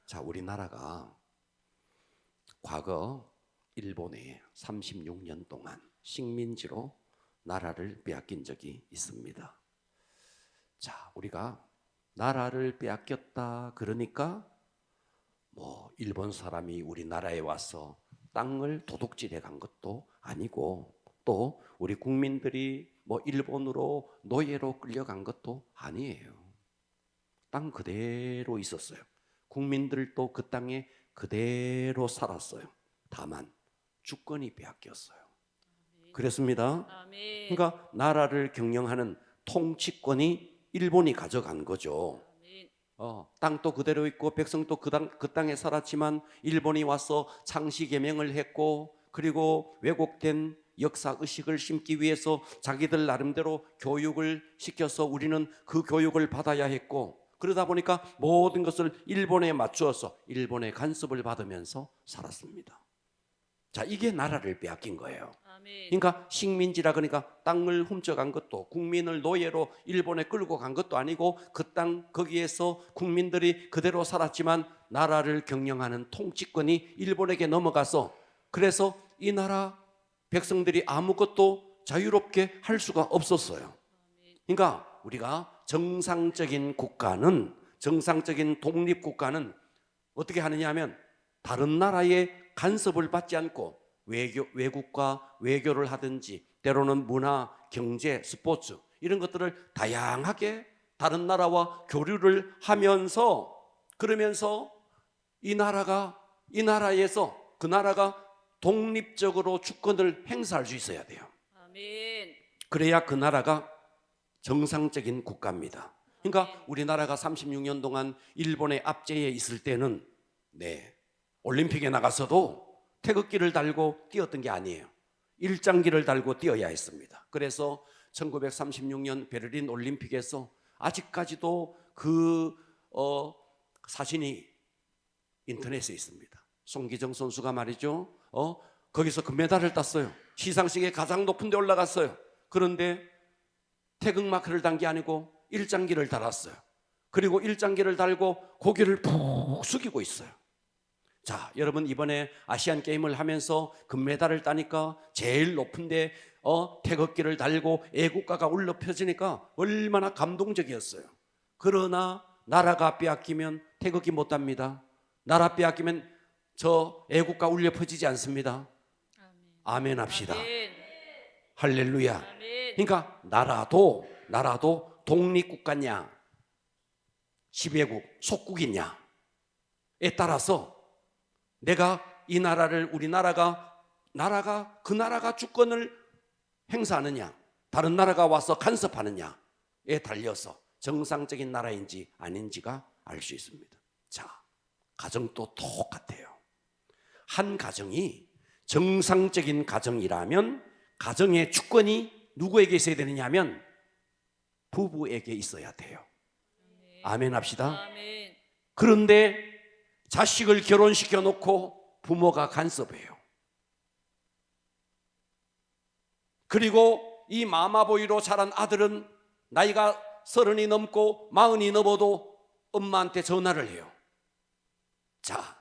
자, 우리나라가 과거 일본에 36년 동안 식민지로 나라를 빼앗긴 적이 있습니다. 자, 우리가 나라를 빼앗겼다 그러니까 일본 사람이 우리나라에 와서 땅을 도둑질해 간 것도 아니고, 또 우리 국민들이 일본으로 노예로 끌려간 것도 아니에요. 땅 그대로 있었어요. 국민들도 그 땅에 그대로 살았어요. 다만 주권이 빼앗겼어요. 그렇습니다. 그러니까 나라를 경영하는 통치권이 일본이 가져간 거죠. 땅도 그대로 있고 백성도 그 땅에 살았지만 일본이 와서 창시 개명을 했고, 그리고 왜곡된 역사 의식을 심기 위해서 자기들 나름대로 교육을 시켜서 우리는 그 교육을 받아야 했고, 그러다 보니까 모든 것을 일본에 맞추어서 일본의 간섭을 받으면서 살았습니다. 자, 이게 나라를 빼앗긴 거예요. 그러니까 식민지라 그러니까 땅을 훔쳐간 것도, 국민을 노예로 일본에 끌고 간 것도 아니고, 그 땅 거기에서 국민들이 그대로 살았지만 나라를 경영하는 통치권이 일본에게 넘어가서, 그래서 이 나라 백성들이 아무것도 자유롭게 할 수가 없었어요. 그러니까 우리가 정상적인 국가는, 정상적인 독립국가는 어떻게 하느냐 하면 다른 나라의 간섭을 받지 않고 외국과 외교를 하든지, 때로는 문화, 경제, 스포츠 이런 것들을 다양하게 다른 나라와 교류를 하면서, 그러면서 이 나라에서 그 나라가 독립적으로 주권을 행사할 수 있어야 돼요. 그래야 그 나라가 정상적인 국가입니다. 그러니까 우리나라가 36년 동안 일본의 압제에 있을 때는 올림픽에 나가서도 태극기를 달고 뛰었던 게 아니에요. 일장기를 달고 뛰어야 했습니다. 그래서 1936년 베를린 올림픽에서 아직까지도 그 사진이 인터넷에 있습니다. 송기정 선수가 말이죠, 거기서 금메달을 땄어요. 시상식에 가장 높은 데 올라갔어요. 그런데 태극마크를 단 게 아니고 일장기를 달았어요. 그리고 일장기를 달고 고개를 푹 숙이고 있어요. 자, 여러분, 이번에 아시안 게임을 하면서 금메달을 따니까 제일 높은데 태극기를 달고 애국가가 울려 펴지니까 얼마나 감동적이었어요. 그러나 나라가 빼앗기면 태극기 못 답니다. 나라 빼앗기면 저 애국가 울려 퍼지지 않습니다. 아멘 합시다. 할렐루야. 그러니까 나라도 독립국가냐 지배국 속국이냐에 따라서 내가 이 나라를, 나라가 그 나라가 주권을 행사하느냐, 다른 나라가 와서 간섭하느냐에 달려서 정상적인 나라인지 아닌지가 알 수 있습니다. 자, 가정도 똑같아요. 한 가정이 정상적인 가정이라면 가정의 주권이 누구에게 있어야 되느냐 하면 부부에게 있어야 돼요. 아멘 합시다. 그런데 자식을 결혼시켜 놓고 부모가 간섭해요. 그리고 이 마마보이로 자란 아들은 나이가 30이 넘고 40이 넘어도 엄마한테 전화를 해요. 자,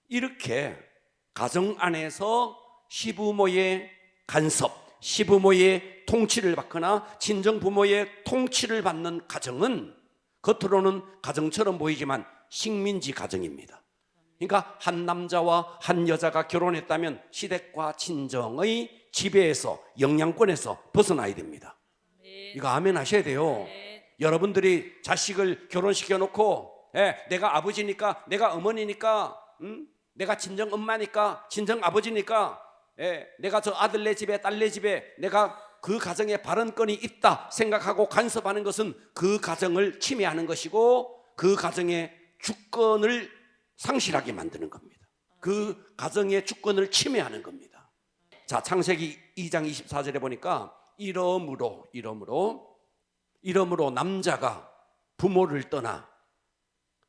이렇게 가정 안에서 시부모의 간섭, 시부모의 통치를 받거나 친정부모의 통치를 받는 가정은 겉으로는 가정처럼 보이지만 식민지 가정입니다. 그러니까 한 남자와 한 여자가 결혼했다면 시댁과 친정의 지배에서, 영향권에서 벗어나야 됩니다. 이거 아멘 하셔야 돼요. 여러분들이 자식을 결혼시켜 놓고 내가 아버지니까, 내가 어머니니까, 내가 친정 엄마니까, 친정 아버지니까, 내가 저 아들네 집에 딸네 집에 내가 그 가정에 발언권이 있다 생각하고 간섭하는 것은 그 가정을 침해하는 것이고, 그 가정의 주권을 상실하게 만드는 겁니다. 그 가정의 주권을 침해하는 겁니다. 자, 창세기 2장 24절에 보니까 이러므로 남자가 부모를 떠나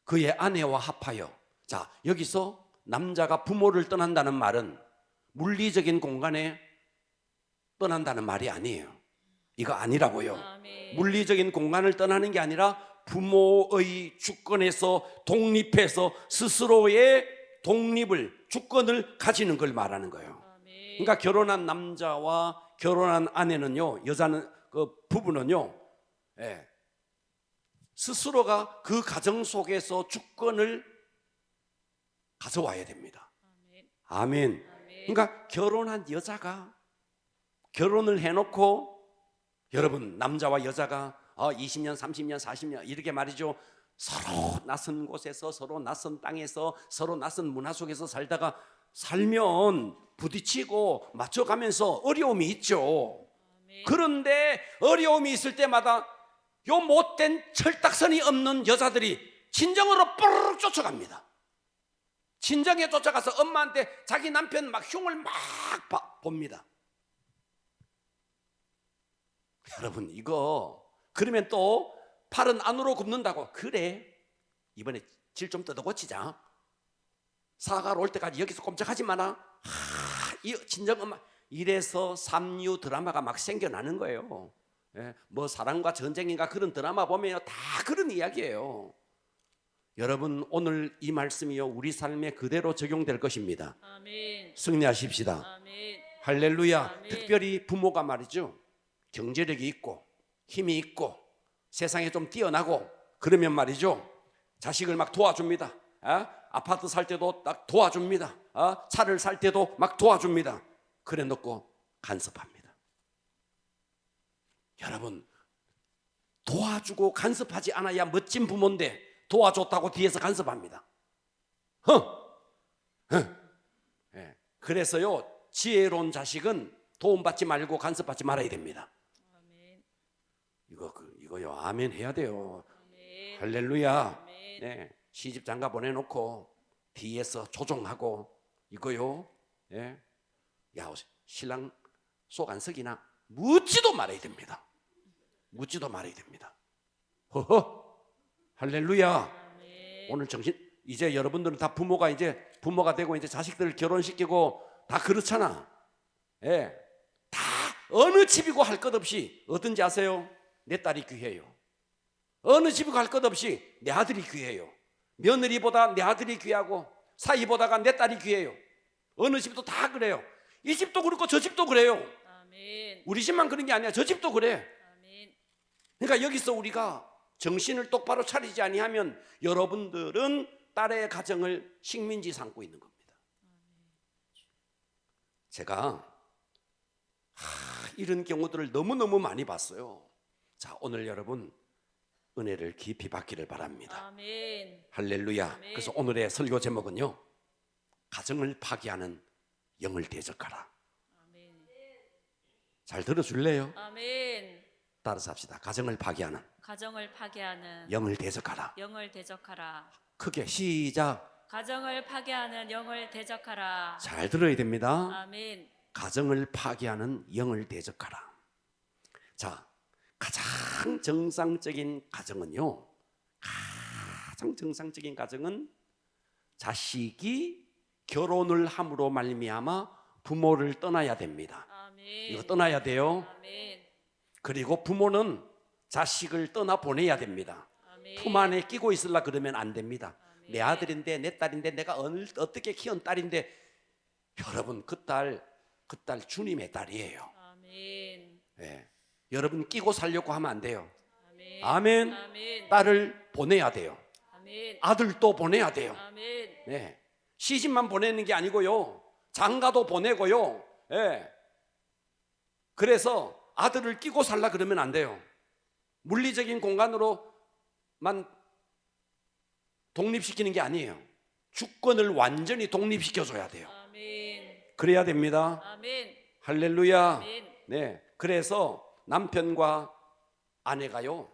그의 아내와 합하여. 자, 여기서 남자가 부모를 떠난다는 말은 물리적인 공간에 떠난다는 말이 아니에요. 이거 아니라고요. 물리적인 공간을 떠나는 게 아니라 부모의 주권에서 독립해서 스스로의 독립을, 주권을 가지는 걸 말하는 거예요. 그러니까 결혼한 남자와 결혼한 아내는요, 여자는 그 부부는요, 예, 스스로가 그 가정 속에서 주권을 가져와야 됩니다. 아멘. 그러니까 결혼한 여자가 결혼을 해놓고, 여러분, 남자와 여자가 20년, 30년, 40년 이렇게 말이죠, 서로 낯선 곳에서, 서로 낯선 땅에서, 서로 낯선 문화 속에서 살면 부딪히고 맞춰가면서 어려움이 있죠. 그런데 어려움이 있을 때마다 요 못된 철딱선이 없는 여자들이 친정으로 뽀르륵 쫓아갑니다. 친정에 쫓아가서 엄마한테 자기 남편 막 흉을 막 봅니다. 여러분, 이거 그러면 또 팔은 안으로 굽는다고, 그래 이번에 질 좀 뜯어 고치자, 사과로 올 때까지 여기서 꼼짝하지 마라, 이 친정 엄마, 이래서 삼류 드라마가 막 생겨나는 거예요. 예, 뭐 사랑과 전쟁인가 그런 드라마 보면 다 그런 이야기예요. 여러분, 오늘 이 말씀이요 우리 삶에 그대로 적용될 것입니다. 아멘. 승리하십시다. 아멘. 할렐루야. 아멘. 특별히 부모가 말이죠, 경제력이 있고 힘이 있고 세상에 좀 뛰어나고 그러면 말이죠, 자식을 막 도와줍니다. 아파트 살 때도 딱 도와줍니다. 차를 살 때도 막 도와줍니다. 그래 놓고 간섭합니다. 여러분, 도와주고 간섭하지 않아야 멋진 부모인데 도와줬다고 뒤에서 간섭합니다. 예. 그래서요, 지혜로운 자식은 도움받지 말고 간섭받지 말아야 됩니다. 아멘. 이거요, 아멘 해야 돼요. 아멘. 할렐루야. 아멘. 네, 시집 장가 보내놓고 뒤에서 조종하고 이거요, 예, 야 신랑 속 안 썩이나 묻지도 말아야 됩니다. 묻지도 말아야 됩니다. 허허. 할렐루야. 아멘. 오늘 이제 여러분들은 다 부모가 되고 이제 자식들을 결혼시키고 다 그렇잖아. 예, 다 어느 집이고 할 것 없이 어떤지 아세요? 내 딸이 귀해요. 어느 집이고 할 것 없이 내 아들이 귀해요. 며느리보다 내 아들이 귀하고 사위보다가 내 딸이 귀해요. 어느 집도 다 그래요. 이 집도 그렇고 저 집도 그래요. 아멘. 우리 집만 그런 게 아니야. 저 집도 그래. 아멘. 그러니까 여기서 우리가 정신을 똑바로 차리지 아니하면 여러분들은 딸의 가정을 식민지 삼고 있는 겁니다. 제가 이런 경우들을 너무너무 많이 봤어요. 자, 오늘 여러분 은혜를 깊이 받기를 바랍니다. 아멘. 할렐루야. 아멘. 그래서 오늘의 설교 제목은요, 가정을 파괴하는 영을 대적하라. 아멘. 잘 들어줄래요? 아멘. 따라서 합시다. 가정을 파괴하는 가정을 파괴하는 영을 대적하라. 영을 대적하라. 크게 시작. 가정을 파괴하는 영을 대적하라. 잘 들어야 됩니다. 아멘. 가정을 파괴하는 영을 대적하라. 자, 가장 정상적인 가정은요, 가장 정상적인 가정은 자식이 결혼을 함으로 말미암아 부모를 떠나야 됩니다. 아멘. 이거 떠나야 돼요. 아멘. 그리고 부모는 자식을 떠나 보내야 됩니다. 아멘. 품 안에 끼고 있으려 그러면 안 됩니다. 아멘. 내 아들인데, 내 딸인데, 내가 어떻게 키운 딸인데, 여러분 그 딸 주님의 딸이에요. 아멘. 예. 여러분 끼고 살려고 하면 안 돼요. 아멘. 아멘. 아멘. 딸을 보내야 돼요. 아멘. 아들도 보내야 돼요. 아멘. 네. 시집만 보내는 게 아니고요, 장가도 보내고요. 예. 그래서 아들을 끼고 살라 그러면 안 돼요. 물리적인 공간으로만 독립시키는 게 아니에요. 주권을 완전히 독립시켜줘야 돼요. 아멘. 그래야 됩니다. 아멘. 할렐루야. 아멘. 네. 그래서 남편과 아내가요,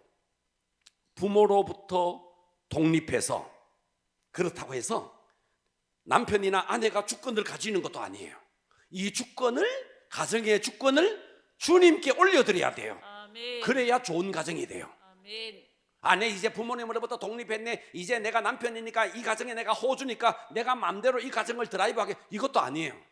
부모로부터 독립해서, 그렇다고 해서 남편이나 아내가 주권을 가지는 것도 아니에요. 이 주권을, 가정의 주권을 주님께 올려드려야 돼요. 아멘. 그래야 좋은 가정이 돼요. 아멘. 아내 이제 부모님으로부터 독립했네, 이제 내가 남편이니까 이 가정에 내가 호주니까 내가 마음대로 이 가정을 드라이브하게, 이것도 아니에요.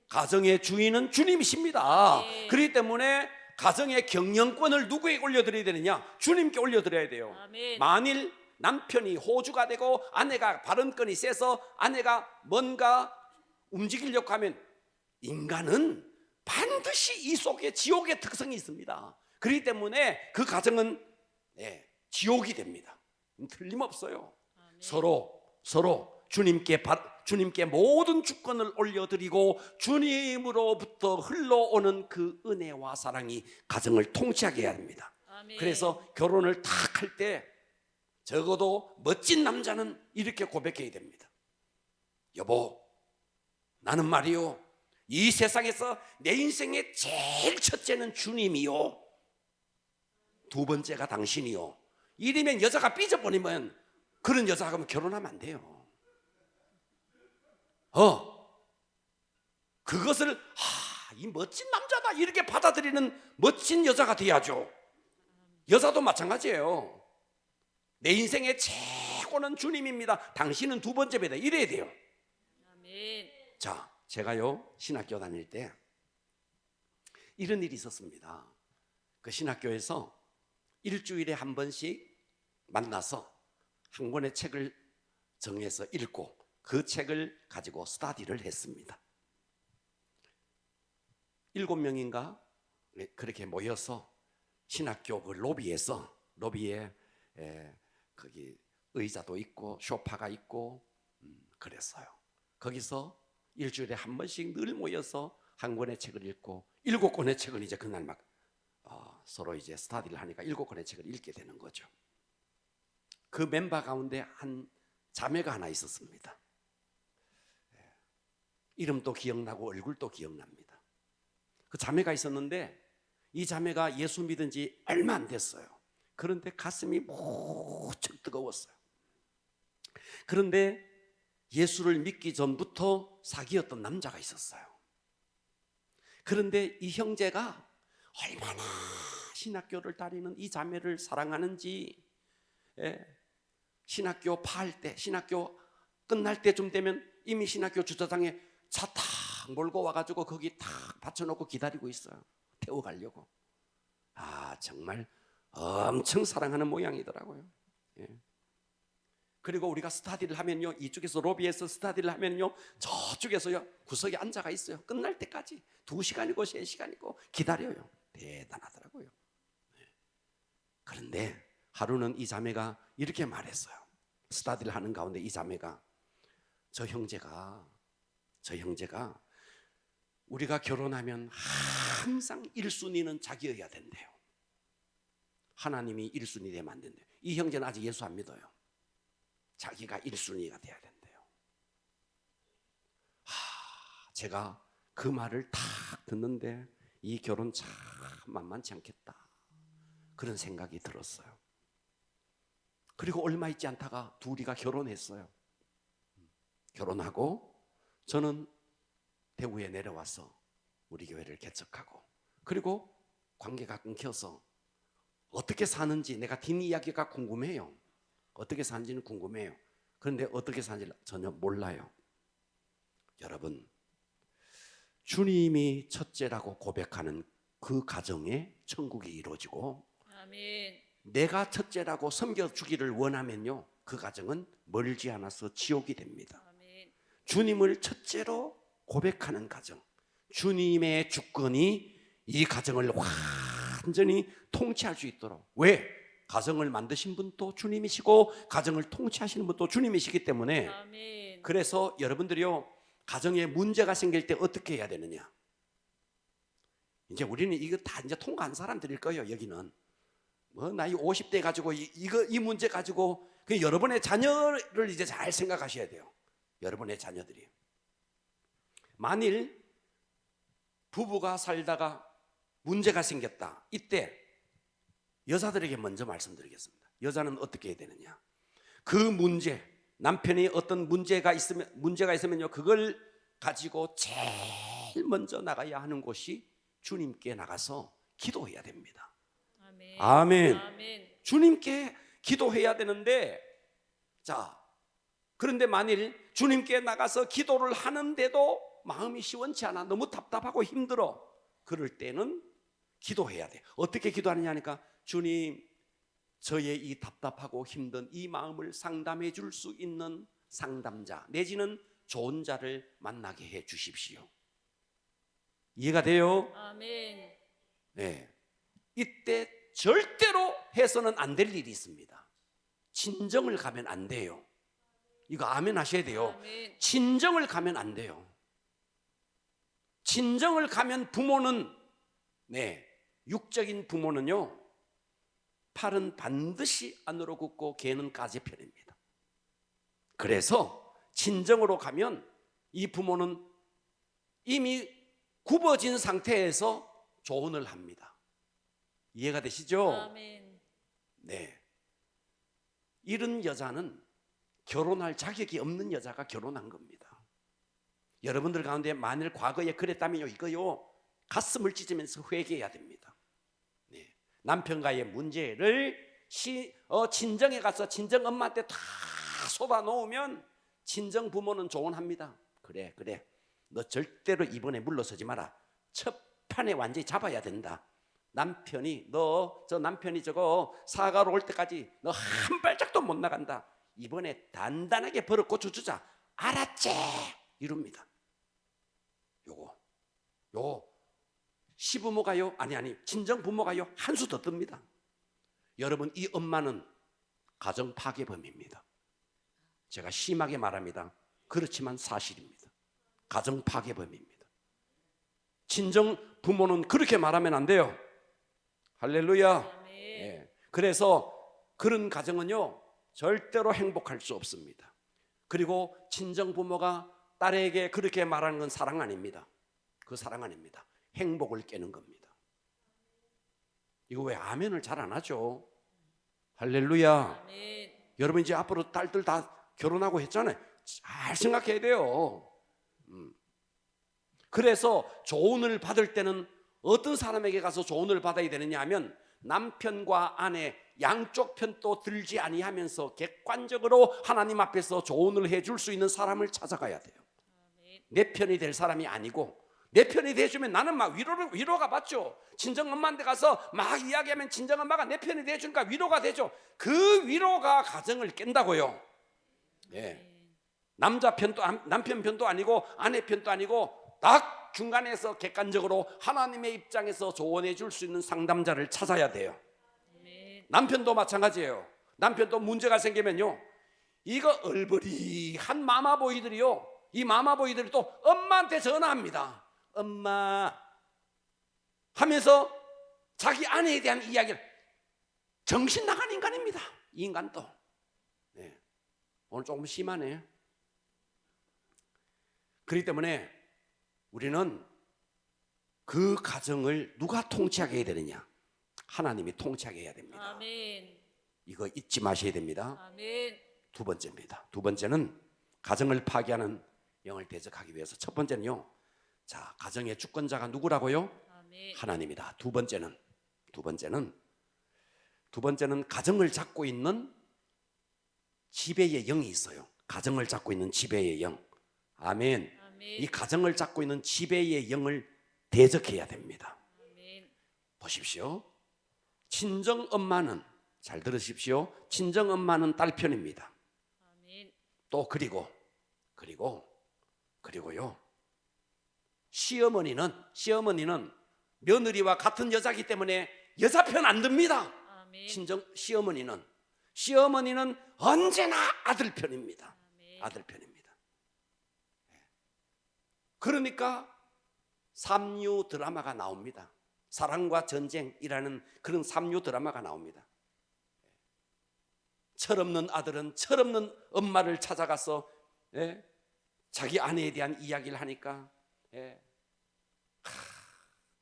가정의 주인은 주님이십니다. 네. 그렇기 때문에 가정의 경영권을 누구에게 올려드려야 되느냐? 주님께 올려드려야 돼요. 아멘. 만일 남편이 호주가 되고 아내가 발언권이 세서 아내가 뭔가 움직이려고 하면 인간은 반드시 이 속에 지옥의 특성이 있습니다. 그렇기 때문에 그 가정은 지옥이 됩니다. 틀림없어요. 아멘. 서로 주님께 모든 주권을 올려드리고 주님으로부터 흘러오는 그 은혜와 사랑이 가정을 통치하게 해야 합니다. 아멘. 그래서 결혼을 딱 할 때 적어도 멋진 남자는 이렇게 고백해야 됩니다. 여보, 나는 말이요, 이 세상에서 내 인생의 제일 첫째는 주님이요, 두 번째가 당신이요. 이러면 여자가 삐져버리면 그런 여자하고 결혼하면 안 돼요. 그것을 이 멋진 남자다 이렇게 받아들이는 멋진 여자가 돼야죠. 여자도 마찬가지예요. 내 인생의 최고는 주님입니다. 당신은 두 번째 배다 이래야 돼요. 아멘. 자, 제가요 신학교 다닐 때 이런 일이 있었습니다. 그 신학교에서 일주일에 한 번씩 만나서 한 권의 책을 정해서 읽고 그 책을 가지고 스터디를 했습니다. 7명인가 그렇게 모여서 신학교 그 로비에 거기 의자도 있고 소파가 있고 그랬어요. 거기서 일주일에 한 번씩 늘 모여서 한 권의 책을 읽고 7권의 책을 이제 그날 막 서로 이제 스터디를 하니까 7권의 책을 읽게 되는 거죠. 그 멤버 가운데 한 자매가 하나 있었습니다. 이름도 기억나고 얼굴도 기억납니다. 그 자매가 있었는데 이 자매가 예수 믿은 지 얼마 안 됐어요. 그런데 가슴이 무척 뜨거웠어요. 그런데 예수를 믿기 전부터 사귀었던 남자가 있었어요. 그런데 이 형제가 얼마나 신학교를 다니는 이 자매를 사랑하는지, 신학교 파할 때, 신학교 끝날 때쯤 되면 이미 신학교 주차장에 차 탁 몰고 와가지고 거기 탁 받쳐놓고 기다리고 있어요. 태워가려고. 정말 엄청 사랑하는 모양이더라고요. 그리고 우리가 스터디를 하면요, 이쪽에서 로비에서 스터디를 하면요, 저쪽에서요 구석에 앉아가 있어요. 끝날 때까지 2시간이고 3시간이고 기다려요. 대단하더라고요. 그런데 하루는 이 자매가 이렇게 말했어요. 스터디를 하는 가운데 이 자매가 저 형제가 우리가 결혼하면 항상 1순위는 자기여야 된대요. 하나님이 1순위 되면 안 된대요. 이 형제는 아직 예수 안 믿어요. 자기가 1순위가 돼야 된대요. 제가 그 말을 딱 듣는데 이 결혼 참 만만치 않겠다 그런 생각이 들었어요. 그리고 얼마 있지 않다가 둘이가 결혼했어요. 결혼하고 저는 대구에 내려와서 우리 교회를 개척하고, 그리고 관계가 끊겨서 어떻게 사는지 내가 뒷이야기가 궁금해요. 어떻게 사는지는 궁금해요. 그런데 어떻게 사는지 전혀 몰라요. 여러분, 주님이 첫째라고 고백하는 그 가정에 천국이 이루어지고, 아멘. 내가 첫째라고 섬겨주기를 원하면요, 그 가정은 멀지 않아서 지옥이 됩니다. 아멘. 주님을 첫째로 고백하는 가정, 주님의 주권이 이 가정을 완전히 통치할 수 있도록. 왜? 가정을 만드신 분도 주님이시고 가정을 통치하시는 분도 주님이시기 때문에. 아멘. 그래서 여러분들이요, 가정에 문제가 생길 때 어떻게 해야 되느냐? 이제 우리는 이거 다 이제 통과한 사람들일 거예요. 여기는 뭐 나이 50대 가지고 이 문제 가지고 그 여러분의 자녀를 이제 잘 생각하셔야 돼요. 여러분의 자녀들이 만일 부부가 살다가 문제가 생겼다, 이때 여자들에게 먼저 말씀드리겠습니다. 여자는 어떻게 해야 되느냐? 그 문제, 남편이 어떤 문제가 있으면요, 그걸 가지고 제일 먼저 나가야 하는 곳이 주님께 나가서 기도해야 됩니다. 아멘. 아멘. 아멘. 주님께 기도해야 되는데, 자, 그런데 만일 주님께 나가서 기도를 하는데도 마음이 시원치 않아, 너무 답답하고 힘들어, 그럴 때는 기도해야 돼. 어떻게 기도하느냐 하니까 주님, 저의 이 답답하고 힘든 이 마음을 상담해 줄 수 있는 상담자 내지는 좋은 자를 만나게 해 주십시오. 이해가 돼요? 아멘. 네. 이때 절대로 해서는 안 될 일이 있습니다. 친정을 가면 안 돼요. 이거 아멘 하셔야 돼요. 아멘. 친정을 가면 안 돼요. 친정을 가면 부모는, 육적인 부모는요, 팔은 반드시 안으로 굽고 개는 까지편입니다. 그래서 친정으로 가면 이 부모는 이미 굽어진 상태에서 조언을 합니다. 이해가 되시죠? 아멘. 네. 이런 여자는 결혼할 자격이 없는 여자가 결혼한 겁니다. 여러분들 가운데 만일 과거에 그랬다면요, 이거요, 가슴을 찢으면서 회개해야 됩니다. 네. 남편과의 문제를 친정에 가서 친정 엄마한테 다 쏟아 놓으면 친정 부모는 조언합니다. 그래, 너 절대로 이번에 물러서지 마라. 첫 판에 완전히 잡아야 된다. 남편이 저거 사과로 올 때까지 너 한 발짝도 못 나간다. 이번에 단단하게 버릇 고쳐주자. 알았지? 이럽니다. 요거 시부모가요, 아니 친정 부모가요, 한 수 더 뜹니다. 여러분, 이 엄마는 가정 파괴범입니다. 제가 심하게 말합니다. 그렇지만 사실입니다. 가정 파괴범입니다. 친정 부모는 그렇게 말하면 안 돼요. 할렐루야. 아멘. 예. 그래서 그런 가정은요, 절대로 행복할 수 없습니다. 그리고 친정 부모가 딸에게 그렇게 말하는 건 사랑 아닙니다. 그 사랑 아닙니다. 행복을 깨는 겁니다. 이거 왜 아멘을 잘 안 하죠? 할렐루야. 아멘. 여러분, 이제 앞으로 딸들 다 결혼하고 했잖아요. 잘 생각해야 돼요. 그래서 조언을 받을 때는 어떤 사람에게 가서 조언을 받아야 되느냐 하면, 남편과 아내 양쪽 편도 들지 아니하면서 객관적으로 하나님 앞에서 조언을 해줄 수 있는 사람을 찾아가야 돼요. 아멘. 내 편이 될 사람이 아니고, 내 편이 돼주면 나는 막 위로가 받죠. 친정엄마한테 가서 막 이야기하면 친정엄마가 내 편이 돼주니까 위로가 되죠. 그 위로가 가정을 깬다고요. 예. 남편 편도 아니고 아내 편도 아니고 딱 중간에서 객관적으로 하나님의 입장에서 조언해 줄 수 있는 상담자를 찾아야 돼요. 아멘. 남편도 마찬가지예요. 남편도 문제가 생기면요, 이거 얼버리한 마마보이들이요, 이 마마보이들이 또 엄마한테 전화합니다. 엄마 하면서 자기 아내에 대한 이야기를, 정신 나간 인간입니다. 이 인간도. 네. 오늘 조금 심하네. 그렇기 때문에 우리는 그 가정을 누가 통치하게 해야 되느냐? 하나님이 통치하게 해야 됩니다. 아멘. 이거 잊지 마셔야 됩니다. 아멘. 두 번째입니다. 두 번째는 가정을 파괴하는 영을 대적하기 위해서, 첫 번째는요, 자, 가정의 주권자가 누구라고요? 아멘. 하나님이다. 두 번째는 가정을 잡고 있는 지배의 영이 있어요. 가정을 잡고 있는 지배의 영. 아멘. 아멘. 이 가정을 잡고 있는 지배의 영을 대적해야 됩니다. 아멘. 보십시오. 친정 엄마는, 잘 들으십시오, 친정 엄마는 딸 편입니다. 아멘. 또 그리고요, 시어머니는 며느리와 같은 여자기 때문에 여자 편 안 듭니다. 아멘. 친정 시어머니는 언제나 아들 편입니다. 아멘. 아들 편입니다. 그러니까 삼류 드라마가 나옵니다. 사랑과 전쟁이라는 그런 삼류 드라마가 나옵니다. 철없는 아들은 철없는 엄마를 찾아가서 자기 아내에 대한 이야기를 하니까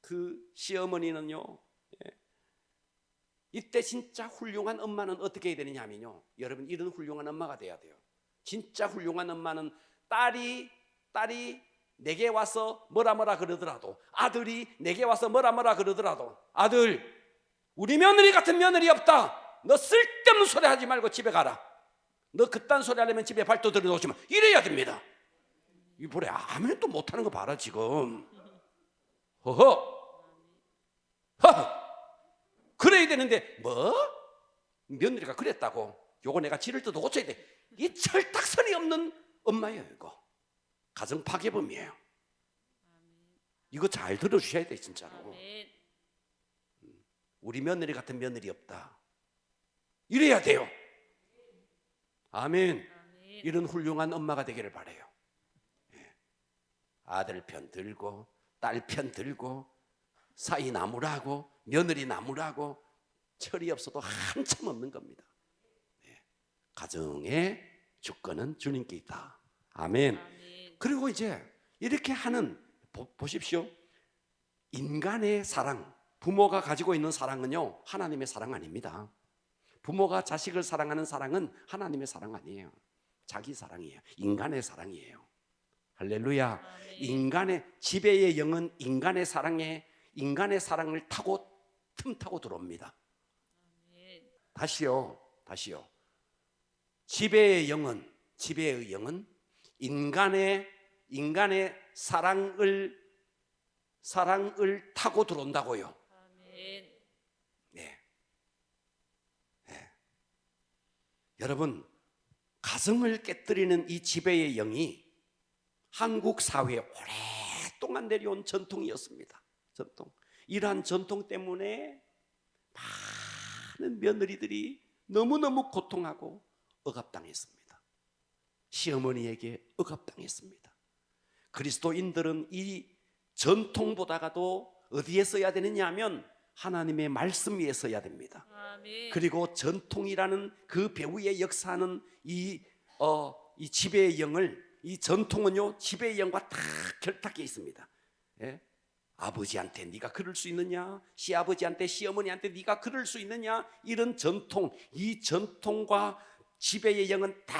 그 시어머니는요, 이때 진짜 훌륭한 엄마는 어떻게 해야 되느냐 하면요, 여러분, 이런 훌륭한 엄마가 돼야 돼요. 진짜 훌륭한 엄마는 딸이 내게 와서 뭐라 그러더라도, 아들이 내게 와서 뭐라 그러더라도, 아들, 우리 며느리 같은 며느리 없다. 너 쓸데없는 소리 하지 말고 집에 가라. 너 그딴 소리 하려면 집에 발도 들여놓지 마. 이래야 됩니다. 이 보래, 아멘도 못하는 거 봐라 지금. 허허. 그래야 되는데 뭐? 며느리가 그랬다고 요거 내가 지를 뜯어 고쳐야 돼. 이 철딱선이 없는 엄마예요. 이거 가정 파괴범이에요. 이거 잘 들어주셔야 돼 진짜로. 아멘. 우리 며느리 같은 며느리 없다 이래야 돼요. 아멘. 아멘. 이런 훌륭한 엄마가 되기를 바라요. 예. 아들 편 들고 딸 편 들고 사이 나무라고 며느리 나무라고 철이 없어도 한참 없는 겁니다. 예. 가정의 주권은 주님께 있다. 아멘. 아멘. 그리고 이제 이렇게 하는 보십시오. 인간의 사랑, 부모가 가지고 있는 사랑은요 하나님의 사랑 아닙니다. 부모가 자식을 사랑하는 사랑은 하나님의 사랑 아니에요. 자기 사랑이에요. 인간의 사랑이에요. 할렐루야. 아멘. 인간의 지배의 영은 인간의 사랑을 타고 틈타고 들어옵니다. 아멘. 다시요. 지배의 영은 인간의 사랑을 타고 들어온다고요. 아멘. 네. 여러분, 가정을 깨뜨리는 이 지배의 영이 한국 사회에 오랫동안 내려온 전통이었습니다. 이러한 전통 때문에 많은 며느리들이 너무너무 고통하고 억압당했습니다. 시어머니에게 억압당했습니다. 그리스도인들은 이 전통보다가도 어디에 써야 되느냐 하면 하나님의 말씀 위에 써야 됩니다. 아멘. 그리고 전통이라는 그 배후에 역사하는 이 지배의 영을, 이 전통은요 지배의 영과 다 결탁해 있습니다. 예? 아버지한테 네가 그럴 수 있느냐, 시아버지한테 시어머니한테 네가 그럴 수 있느냐, 이런 전통, 이 전통과 지배의 영은 다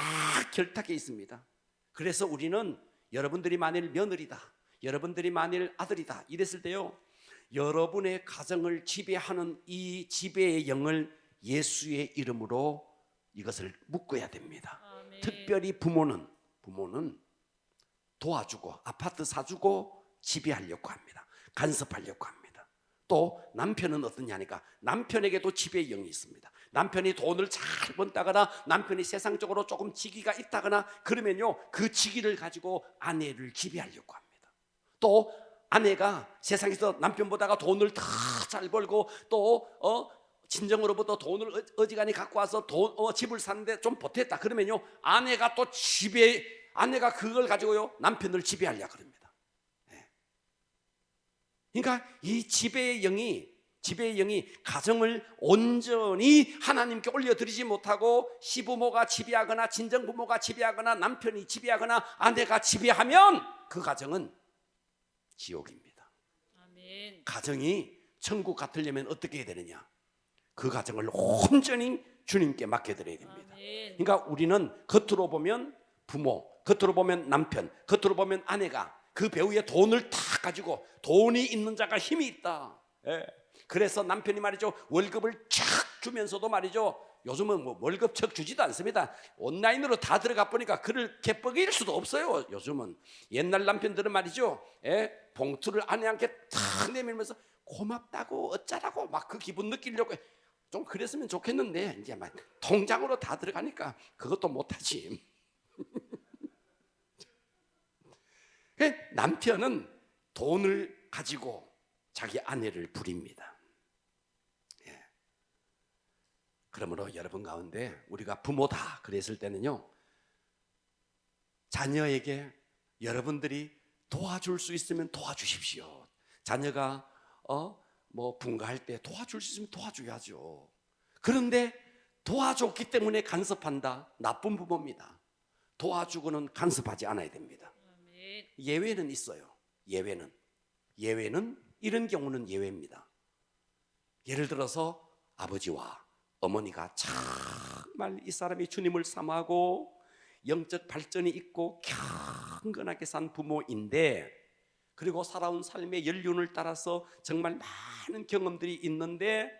결탁해 있습니다. 그래서 우리는 여러분들이 만일 며느리다, 여러분들이 만일 아들이다 이랬을 때요, 여러분의 가정을 지배하는 이 지배의 영을 예수의 이름으로 이것을 묶어야 됩니다. 아멘. 특별히 부모는 도와주고 아파트 사주고 지배하려고 합니다. 간섭하려고 합니다. 또 남편은 어떠냐니까, 남편에게도 지배의 영이 있습니다. 남편이 돈을 잘 번다거나 남편이 세상적으로 조금 지기가 있다거나 그러면요 그 지기를 가지고 아내를 지배하려고 합니다. 또 아내가 세상에서 남편보다가 돈을 더 잘 벌고 또 친정으로부터 돈을 어지간히 갖고 와서 집을 사는데 좀 보탰다 그러면요 아내가 그걸 가지고요 남편을 지배하려고 합니다. 그러니까 이 지배의 영이 가정을 온전히 하나님께 올려드리지 못하고 시부모가 지배하거나 친정부모가 지배하거나 남편이 지배하거나 아내가 지배하면 그 가정은 지옥입니다. 아멘. 가정이 천국 같으려면 어떻게 해야 되느냐, 그 가정을 온전히 주님께 맡겨드려야 됩니다. 아멘. 그러니까 우리는 겉으로 보면 부모, 겉으로 보면 남편, 겉으로 보면 아내가 그 배우의 돈을 다 가지고 돈이 있는 자가 힘이 있다. 그래서 남편이 말이죠 월급을 쫙 주면서도 말이죠 요즘은 뭐 월급 척 주지도 않습니다. 온라인으로 다 들어가 보니까 그를 개뻑일 수도 없어요. 요즘은 옛날 남편들은 말이죠 봉투를 아내한테 탁 내밀면서 고맙다고 어쩌라고 막 그 기분 느끼려고 좀 그랬으면 좋겠는데 이제 막 통장으로 다 들어가니까 그것도 못하지. 남편은 돈을 가지고 자기 아내를 부립니다. 그러므로 여러분 가운데 우리가 부모다 그랬을 때는요 자녀에게 여러분들이 도와줄 수 있으면 도와주십시오. 자녀가 뭐 분가할 때 도와줄 수 있으면 도와줘야죠. 그런데 도와줬기 때문에 간섭한다, 나쁜 부모입니다. 도와주고는 간섭하지 않아야 됩니다. 아멘. 예외는 있어요. 예외는 이런 경우는 예외입니다. 예를 들어서 아버지와 어머니가 정말 이 사람이 주님을 사모하고 영적 발전이 있고 경건하게 산 부모인데, 그리고 살아온 삶의 연륜을 따라서 정말 많은 경험들이 있는데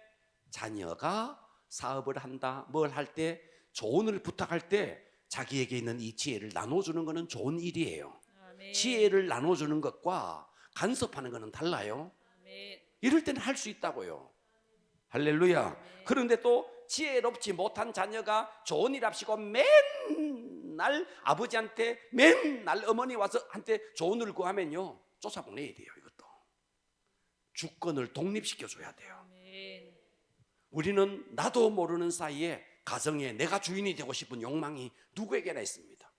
자녀가 사업을 한다, 뭘 할 때 조언을 부탁할 때 자기에게 있는 이 지혜를 나눠주는 것은 좋은 일이에요. 아멘. 지혜를 나눠주는 것과 간섭하는 것은 달라요. 아멘. 이럴 때는 할 수 있다고요. 할렐루야. 그런데 또 지혜롭지 못한 자녀가 좋은 일 합시고 맨날 아버지한테, 맨날 어머니 와서 한테 좋은 일 구하면요, 쫓아보내야 돼요. 이것도 주권을 독립시켜 줘야 돼요. 아멘. 우리는 나도 모르는 사이에 가정에 내가 주인이 되고 싶은 욕망이 누구에게나 있습니다.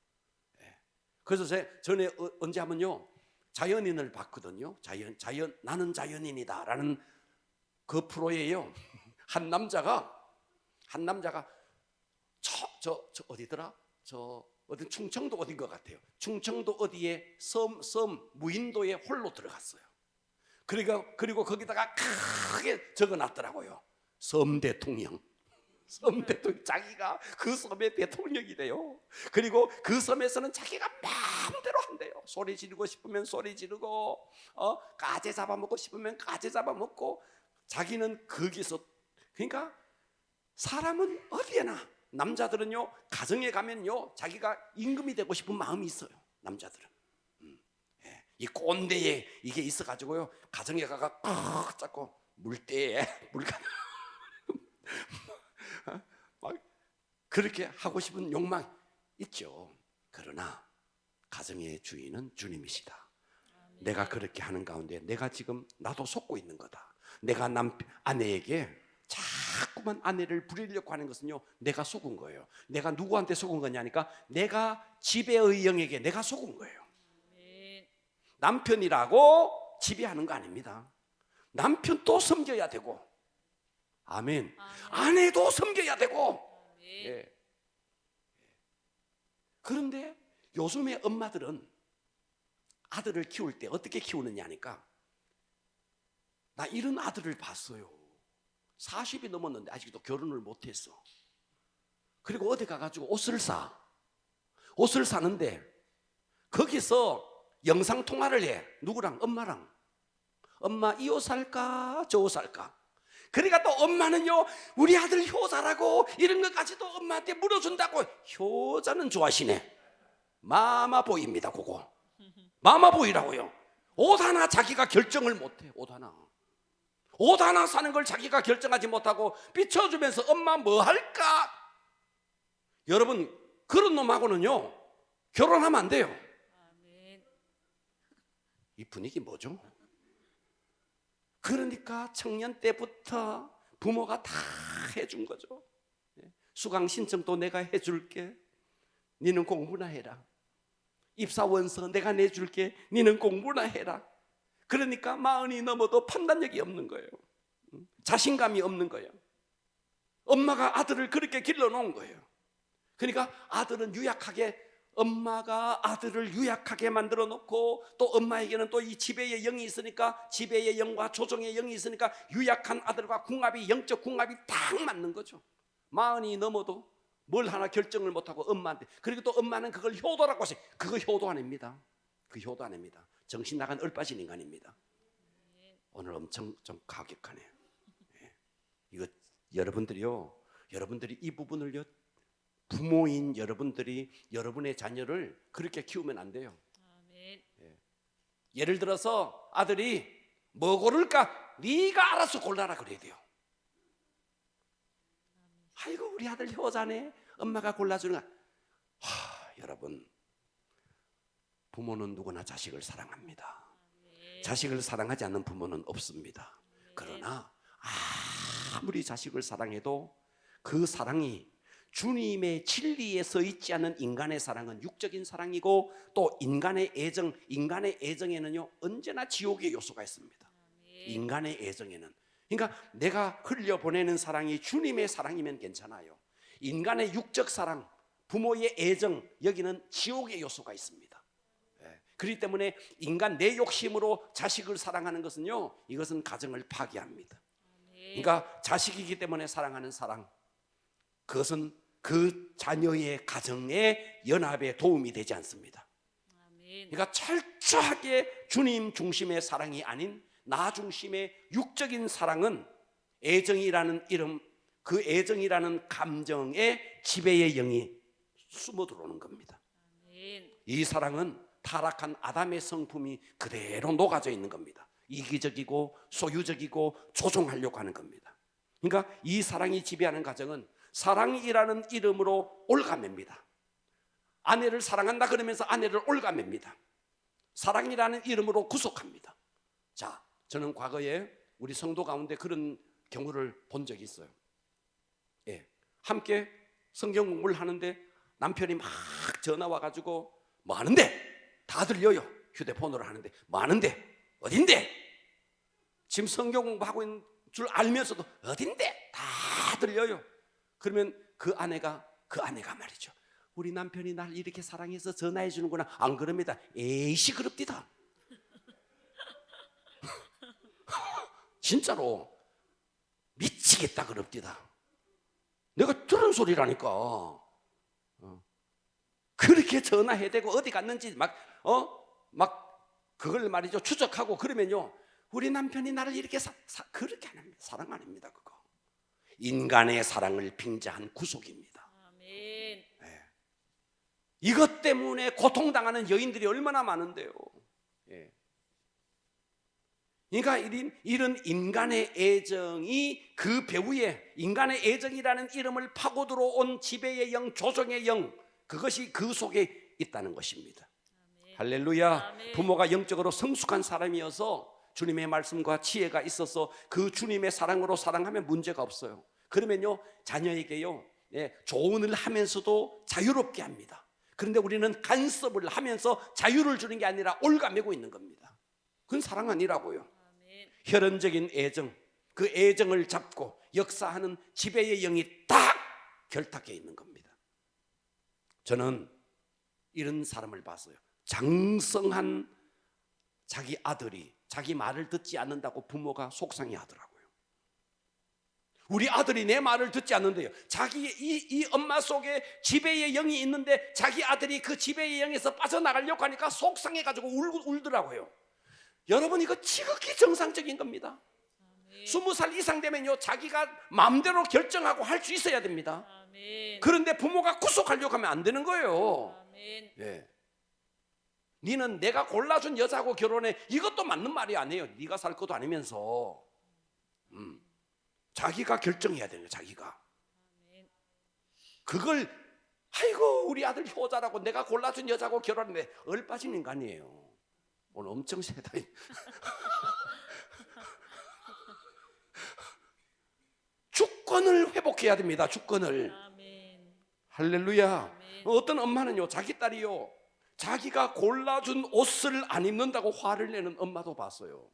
예. 그래서 전에 언제 하면요, 자연인을 봤거든요. 나는 자연인이다라는 그 프로예요. 한 남자가 저 어디더라? 저 어디 충청도 어딘 것 같아요. 충청도 어디에 섬 무인도에 홀로 들어갔어요. 그리고 거기다가 크게 적어놨더라고요. 섬 대통령. 자기가 그 섬의 대통령이 돼요. 그리고 그 섬에서는 자기가 마음대로 한대요. 소리 지르고 싶으면 소리 지르고, 가재 잡아먹고 싶으면 가재 잡아먹고, 자기는 거기서, 그러니까 사람은 어디에나, 남자들은요 가정에 가면요 자기가 임금이 되고 싶은 마음이 있어요. 남자들은 예. 이 꼰대에 이게 있어가지고요 가정에 가가 꽉 잡고 물대에 물가 막 그렇게 하고 싶은 욕망 있죠. 그러나 가정의 주인은 주님이시다. 내가 그렇게 하는 가운데 내가 지금 나도 속고 있는 거다. 내가 아내에게 자꾸만 아내를 부리려고 하는 것은요 내가 속은 거예요. 내가 누구한테 속은 거냐니까 내가 지배의 영에게 내가 속은 거예요. 남편이라고 지배하는 거 아닙니다. 남편도 섬겨야 되고, 아멘. 아내도 섬겨야 되고. 예. 그런데 요즘의 엄마들은 아들을 키울 때 어떻게 키우느냐 하니까, 나 이런 아들을 봤어요. 40이 넘었는데 아직도 결혼을 못했어. 그리고 어디 가가지고 옷을 사는데 거기서 영상통화를 해. 누구랑? 엄마랑. 엄마 이 옷 살까 저 옷 살까. 그러니까 또 엄마는요 우리 아들 효자라고 이런 것까지도 엄마한테 물어준다고. 효자는 좋아하시네. 마마보이입니다. 그거 마마보이라고요. 옷 하나 자기가 결정을 못해. 옷 하나 사는 걸 자기가 결정하지 못하고 삐쳐주면서 엄마 뭐 할까. 여러분 그런 놈하고는요 결혼하면 안 돼요. 이 분위기 뭐죠? 그러니까 청년 때부터 부모가 다 해준 거죠. 수강 신청도 내가 해줄게. 니는 공부나 해라. 입사 원서 내가 내줄게. 니는 공부나 해라. 그러니까 40이 넘어도 판단력이 없는 거예요. 자신감이 없는 거예요. 엄마가 아들을 그렇게 길러놓은 거예요. 그러니까 아들은 유약하게, 엄마가 아들을 유약하게 만들어 놓고, 또 엄마에게는 또 이 지배의 영이 있으니까, 지배의 영과 조정의 영이 있으니까 유약한 아들과 영적 궁합이 딱 맞는 거죠. 40이 넘어도 뭘 하나 결정을 못하고 엄마한테, 그리고 또 엄마는 그걸 효도라고 하세요. 그거 효도 아닙니다. 그 효도 아닙니다. 정신 나간 얼빠진 인간입니다. 오늘 엄청 좀 가격하네요. 이거 여러분들이 이 부분을요, 부모인 여러분들이 여러분의 자녀를 그렇게 키우면 안 돼요. 예를 들어서 아들이 뭐 고를까? 네가 알아서 골라라 그래야 돼요. 아이고 우리 아들 효자네, 엄마가 골라주는 거야. 여러분, 부모는 누구나 자식을 사랑합니다. 자식을 사랑하지 않는 부모는 없습니다. 그러나 아무리 자식을 사랑해도 그 사랑이 주님의 진리에 서 있지 않은 인간의 사랑은 육적인 사랑이고, 또 인간의 애정에는요 언제나 지옥의 요소가 있습니다. 인간의 애정에는. 그러니까 내가 흘려보내는 사랑이 주님의 사랑이면 괜찮아요. 인간의 육적 사랑, 부모의 애정, 여기는 지옥의 요소가 있습니다. 그렇기 때문에 인간 내 욕심으로 자식을 사랑하는 것은요, 이것은 가정을 파괴합니다. 그러니까 자식이기 때문에 사랑하는 사랑, 그것은 그 자녀의 가정의 연합에 도움이 되지 않습니다. 그러니까 철저하게 주님 중심의 사랑이 아닌 나 중심의 육적인 사랑은 애정이라는 이름, 그 애정이라는 감정의 지배의 영이 숨어 들어오는 겁니다. 이 사랑은 타락한 아담의 성품이 그대로 녹아져 있는 겁니다. 이기적이고 소유적이고 조종하려고 하는 겁니다. 그러니까 이 사랑이 지배하는 가정은 사랑이라는 이름으로 올가맵니다. 아내를 사랑한다 그러면서 아내를 올가맵니다. 사랑이라는 이름으로 구속합니다. 자, 저는 과거에 우리 성도 가운데 그런 경우를 본 적이 있어요. 예, 함께 성경 공부를 하는데 남편이 막 전화 와가지고 뭐 하는데? 다 들려요. 휴대폰으로 하는데 뭐 하는데? 어딘데? 지금 성경 공부하고 있는 줄 알면서도 어딘데? 다 들려요. 그러면 그 아내가 말이죠, 우리 남편이 날 이렇게 사랑해서 전화해 주는구나. 안 그럽니다. 에이 시끄럽디다. 진짜로 미치겠다 그럽디다. 내가 들은 소리라니까. 그렇게 전화해대고 어디 갔는지 막 그걸 말이죠 추적하고 그러면요, 우리 남편이 나를 이렇게 그렇게 안 합니다. 사랑 아닙니다. 그거 인간의 사랑을 빙자한 구속입니다. 아멘. 네. 이것 때문에 고통당하는 여인들이 얼마나 많은데요. 예. 그러니까 이런 인간의 애정이 그 배후에 인간의 애정이라는 이름을 파고 들어온 지배의 영, 조종의 영, 그것이 그 속에 있다는 것입니다. 아멘. 할렐루야. 아멘. 부모가 영적으로 성숙한 사람이어서 주님의 말씀과 지혜가 있어서 그 주님의 사랑으로 사랑하면 문제가 없어요. 그러면요, 자녀에게요, 조언을 하면서도 자유롭게 합니다. 그런데 우리는 간섭을 하면서 자유를 주는 게 아니라 올가매고 있는 겁니다. 그건 사랑 아니라고요. 아멘. 혈연적인 애정, 그 애정을 잡고 역사하는 지배의 영이 딱 결탁해 있는 겁니다. 저는 이런 사람을 봤어요. 장성한 자기 아들이 자기 말을 듣지 않는다고 부모가 속상해 하더라고요. 우리 아들이 내 말을 듣지 않는데요, 자기 이 엄마 속에 지배의 영이 있는데 자기 아들이 그 지배의 영에서 빠져나가려고 하니까 속상해 가지고 울더라고요. 여러분, 이거 지극히 정상적인 겁니다. 아멘. 20살 이상 되면요, 자기가 마음대로 결정하고 할 수 있어야 됩니다. 아멘. 그런데 부모가 구속하려고 하면 안 되는 거예요. 아멘. 예. 니는 내가 골라준 여자하고 결혼해. 이것도 맞는 말이 아니에요. 네가 살 것도 아니면서. 자기가 결정해야 되는 거예요. 자기가. 아멘. 그걸 아이고 우리 아들 효자라고 내가 골라준 여자하고 결혼했는데 얼빠진 인간이에요. 오늘 엄청 세다. 주권을 회복해야 됩니다. 주권을. 아멘. 할렐루야. 아멘. 어떤 엄마는요, 자기 딸이요, 자기가 골라준 옷을 안 입는다고 화를 내는 엄마도 봤어요.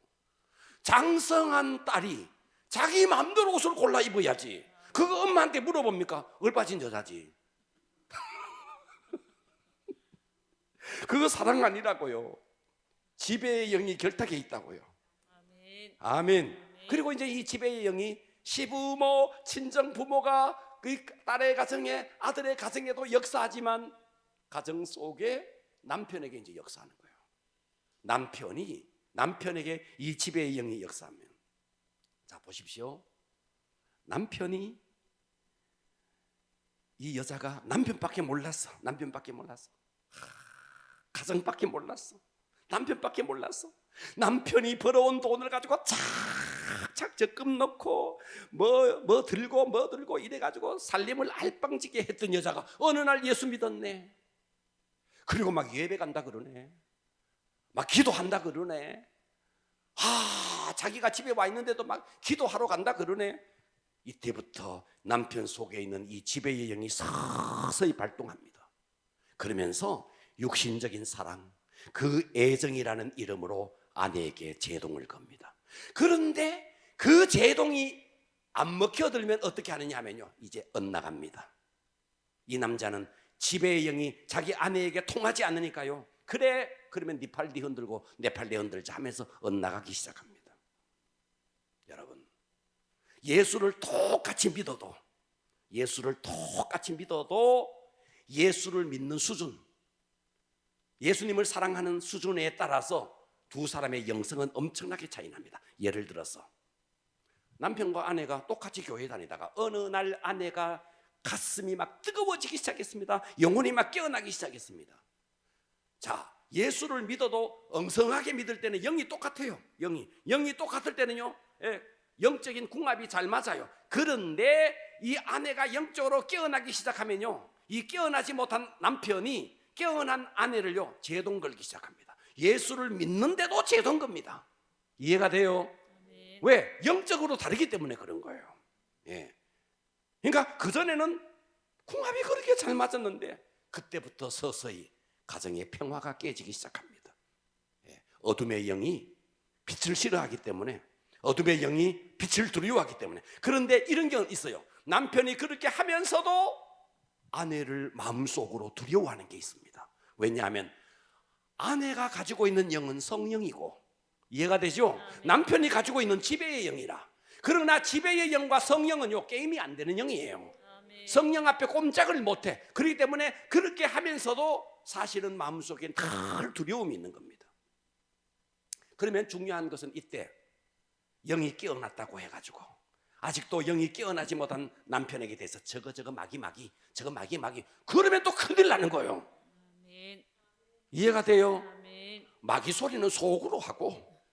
장성한 딸이 자기 마음대로 옷을 골라 입어야지. 그거 엄마한테 물어봅니까? 얼빠진 여자지. 그거 사랑 아니라고요. 지배의 영이 결탁해 있다고요. 아멘. 아멘. 그리고 이제 이 지배의 영이 시부모, 친정 부모가 그 딸의 가정에, 아들의 가정에도 역사하지만 가정 속에 남편에게 이제 역사하는 거예요. 남편에게 이 지배의 영이 역사하면, 자 보십시오. 남편이, 이 여자가 남편밖에 몰랐어. 가정밖에 몰랐어. 남편밖에 몰랐어. 남편이 벌어온 돈을 가지고 착착 적금 넣고 뭐 들고 이래가지고 살림을 알빵지게 했던 여자가 어느 날 예수 믿었네. 그리고 막 예배 간다 그러네. 막 기도한다 그러네. 자기가 집에 와 있는데도 막 기도하러 간다 그러네. 이때부터 남편 속에 있는 이 지배의 영이 서서히 발동합니다. 그러면서 육신적인 사랑, 그 애정이라는 이름으로 아내에게 제동을 겁니다. 그런데 그 제동이 안 먹혀들면 어떻게 하느냐 하면요, 이제 엇나갑니다. 이 남자는 지배의 영이 자기 아내에게 통하지 않으니까요, 그래 그러면 네 팔 네 흔들고 내 팔 내 흔들자 하면서 엇나가기 시작합니다. 여러분, 예수를 똑같이 믿어도 예수를 믿는 수준, 예수님을 사랑하는 수준에 따라서 두 사람의 영성은 엄청나게 차이 납니다. 예를 들어서 남편과 아내가 똑같이 교회 다니다가 어느 날 아내가 가슴이 막 뜨거워지기 시작했습니다. 영혼이 막 깨어나기 시작했습니다. 자, 예수를 믿어도 엉성하게 믿을 때는 영이 똑같아요. 영이 똑같을 때는요, 영적인 궁합이 잘 맞아요. 그런데 이 아내가 영적으로 깨어나기 시작하면요, 이 깨어나지 못한 남편이 깨어난 아내를요 제동 걸기 시작합니다. 예수를 믿는데도 제동 겁니다. 이해가 돼요? 아멘. 왜? 영적으로 다르기 때문에 그런 거예요. 그러니까 그전에는 궁합이 그렇게 잘 맞았는데 그때부터 서서히 가정의 평화가 깨지기 시작합니다. 어둠의 영이 빛을 싫어하기 때문에, 어둠의 영이 빛을 두려워하기 때문에. 그런데 이런 경우는 있어요. 남편이 그렇게 하면서도 아내를 마음속으로 두려워하는 게 있습니다. 왜냐하면 아내가 가지고 있는 영은 성령이고, 이해가 되죠? 남편이 가지고 있는 지배의 영이라. 그러나 지배의 영과 성령은요 게임이 안 되는 영이에요. 아멘. 성령 앞에 꼼짝을 못해. 그렇기 때문에 그렇게 하면서도 사실은 마음속에 늘 두려움이 있는 겁니다. 그러면 중요한 것은 이때 영이 깨어났다고 해가지고 아직도 영이 깨어나지 못한 남편에게 대해서 저거 마기 그러면 또 큰일 나는 거예요. 아멘. 이해가 돼요? 아멘. 마귀 소리는 속으로 하고,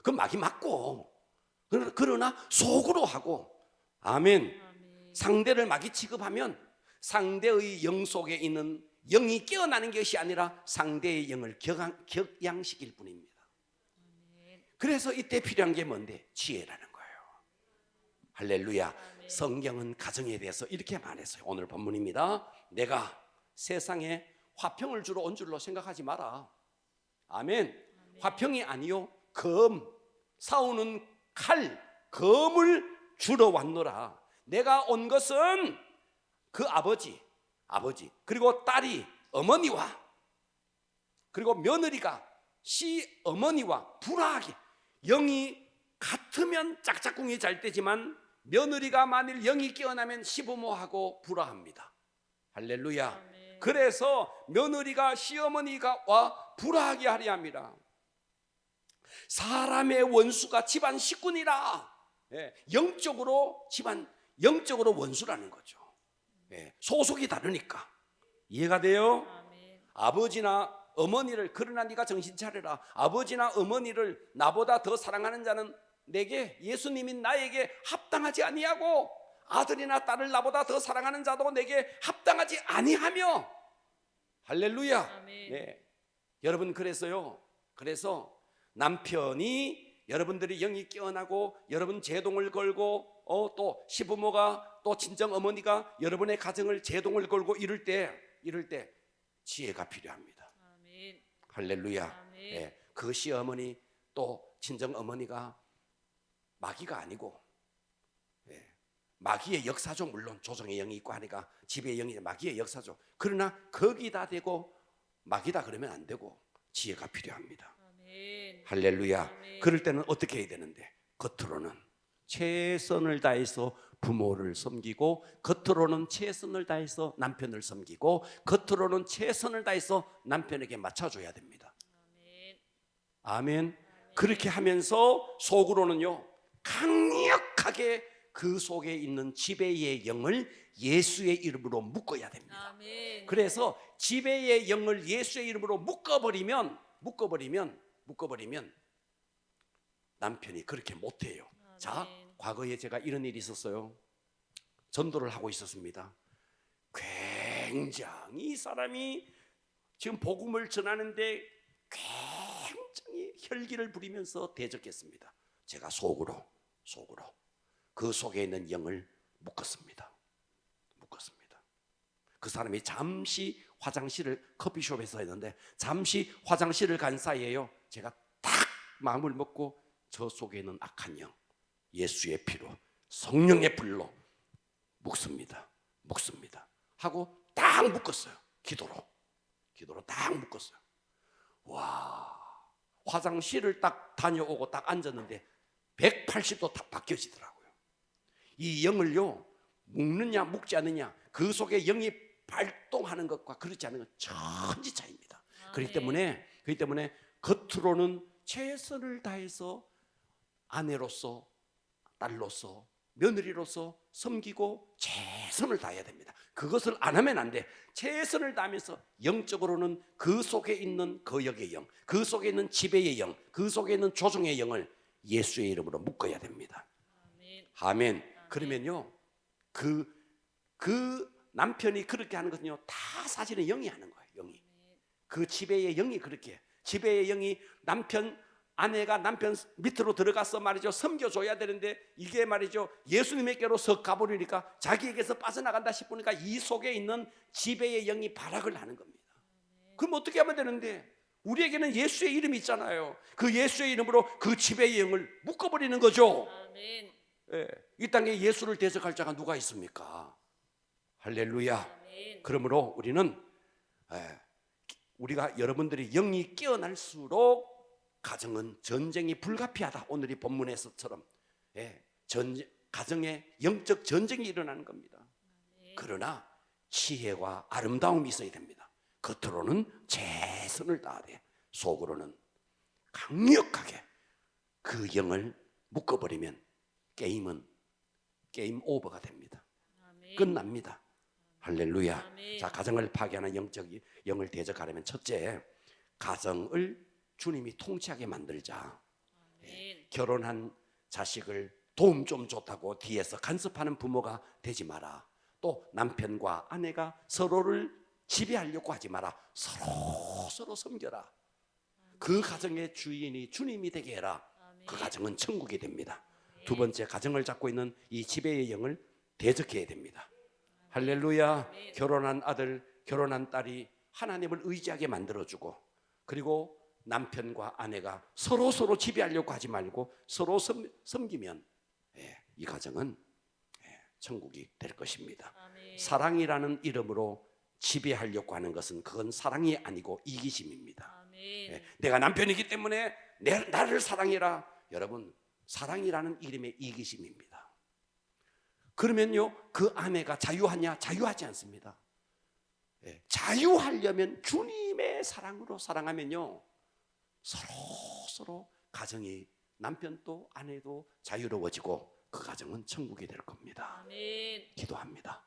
그 마귀 맞고, 그러나 속으로 하고. 아멘. 아멘. 상대를 마귀 취급하면 상대의 영 속에 있는 영이 깨어나는 것이 아니라 상대의 영을 격양시킬 뿐입니다. 아멘. 그래서 이때 필요한 게 뭔데? 지혜라는 거예요. 할렐루야. 아멘. 성경은 가정에 대해서 이렇게 말했어요. 오늘 본문입니다. 내가 세상에 화평을 주러 온 줄로 생각하지 마라. 아멘. 화평이 아니요, 싸우는 검을 주러 왔노라. 내가 온 것은 그 아버지 그리고 딸이 어머니와 그리고 며느리가 시어머니와 불화하게, 영이 같으면 짝짝꿍이 잘 되지만 며느리가 만일 영이 깨어나면 시부모하고 불화합니다. 할렐루야. 아멘. 그래서 며느리가 시어머니와 불화하게 하려 합니다. 사람의 원수가 집안 식구니라. 영적으로 원수라는 거죠. 소속이 다르니까. 이해가 돼요? 아멘. 아버지나 어머니를, 그러나 네가 정신 차려라. 아버지나 어머니를 나보다 더 사랑하는 자는 내게, 예수님인 나에게 합당하지 아니하고, 아들이나 딸을 나보다 더 사랑하는 자도 내게 합당하지 아니하며. 할렐루야. 아멘. 여러분, 그래서 남편이, 여러분들이 영이 깨어나고 여러분 제동을 걸고 또 시부모가 또 친정 어머니가 여러분의 가정을 제동을 걸고 이럴 때 지혜가 필요합니다. 아멘. 할렐루야. 아멘. 그 시어머니 또 친정 어머니가 마귀가 아니고, 마귀의 역사죠. 물론 조정의 영이 있고 하니까 지배의 영이 마귀의 역사죠. 그러나 거기다 대고 마귀다 그러면 안 되고 지혜가 필요합니다. 아멘. 할렐루야. 아멘. 그럴 때는 어떻게 해야 되는데? 겉으로는 최선을 다해서 부모를 섬기고, 겉으로는 최선을 다해서 남편을 섬기고, 겉으로는 최선을 다해서 남편에게 맞춰줘야 됩니다. 아멘. 아멘. 그렇게 하면서 속으로는요 강력하게 그 속에 있는 지배의 영을 예수의 이름으로 묶어야 됩니다. 아멘. 그래서 지배의 영을 예수의 이름으로 묶어버리면 남편이 그렇게 못해요. 아멘. 자, 과거에 제가 이런 일이 있었어요. 전도를 하고 있었습니다. 굉장히 이 사람이 지금 복음을 전하는데 굉장히 혈기를 부리면서 대적했습니다. 제가 속으로 그 속에 있는 영을 묶었습니다. 그 사람이 잠시 커피숍에서 했는데 잠시 화장실을 간 사이에요, 제가 딱 마음을 먹고 저 속에 있는 악한 영 예수의 피로 성령의 불로 묶습니다 하고 딱 묶었어요. 기도로 딱 묶었어요. 와, 화장실을 딱 다녀오고 딱 앉았는데 180도 딱 바뀌어지더라고요. 이 영을요 묶느냐 묶지 않느냐, 그 속에 영이 발동하는 것과 그렇지 않은 건 천지 차이입니다. 그렇기 때문에 겉으로는 최선을 다해서 아내로서, 딸로서, 며느리로서 섬기고 최선을 다해야 됩니다. 그것을 안 하면 안 돼. 최선을 다하면서 영적으로는 그 속에 있는 거역의 영, 그 속에 있는 지배의 영, 그 속에 있는 조종의 영을 예수의 이름으로 묶어야 됩니다. 아멘. 아멘. 그러면요, 그 남편이 그렇게 하는 것은요, 다 사실은 영이 하는 거예요. 영이. 그 지배의 영이 그렇게, 지배의 영이 아내가 남편 밑으로 들어가서 말이죠, 섬겨줘야 되는데 이게 말이죠, 예수님에게로 석 가버리니까 자기에게서 빠져나간다 싶으니까 이 속에 있는 지배의 영이 발악을 하는 겁니다. 그럼 어떻게 하면 되는데? 우리에게는 예수의 이름이 있잖아요. 그 예수의 이름으로 그 지배의 영을 묶어버리는 거죠. 아멘. 예, 이 땅에 예수를 대적할 자가 누가 있습니까? 할렐루야. 아멘. 그러므로 우리는 우리가 여러분들이 영이 깨어날수록 가정은 전쟁이 불가피하다. 오늘 이 본문에서처럼 가정에 영적 전쟁이 일어나는 겁니다. 그러나 지혜와 아름다움이 있어야 됩니다. 겉으로는 최선을 다하되 속으로는 강력하게 그 영을 묶어버리면 게임 오버가 됩니다. 아멘. 끝납니다. 할렐루야. 아멘. 자, 가정을 파괴하는 영적 영을 대적하려면 첫째, 가정을 주님이 통치하게 만들자. 아멘. 결혼한 자식을 도움 좀 줬다고 뒤에서 간섭하는 부모가 되지 마라. 또 남편과 아내가 서로를 지배하려고 하지 마라. 서로 섬겨라. 그 가정의 주인이 주님이 되게 해라. 그 가정은 천국이 됩니다. 두 번째, 가정을 잡고 있는 이 지배의 영을 대적해야 됩니다. 할렐루야. 결혼한 아들, 결혼한 딸이 하나님을 의지하게 만들어주고, 그리고 남편과 아내가 서로 지배하려고 하지 말고 서로 섬기면 이 가정은 천국이 될 것입니다. 아멘. 사랑이라는 이름으로 지배하려고 하는 것은 그건 사랑이 아니고 이기심입니다. 아멘. 내가 남편이기 때문에 나를 사랑해라. 여러분, 사랑이라는 이름의 이기심입니다. 그러면요, 그 아내가 자유하냐? 자유하지 않습니다. 자유하려면 주님의 사랑으로 사랑하면요, 서로 가정이, 남편도 아내도 자유로워지고 그 가정은 천국이 될 겁니다. 아멘. 기도합니다.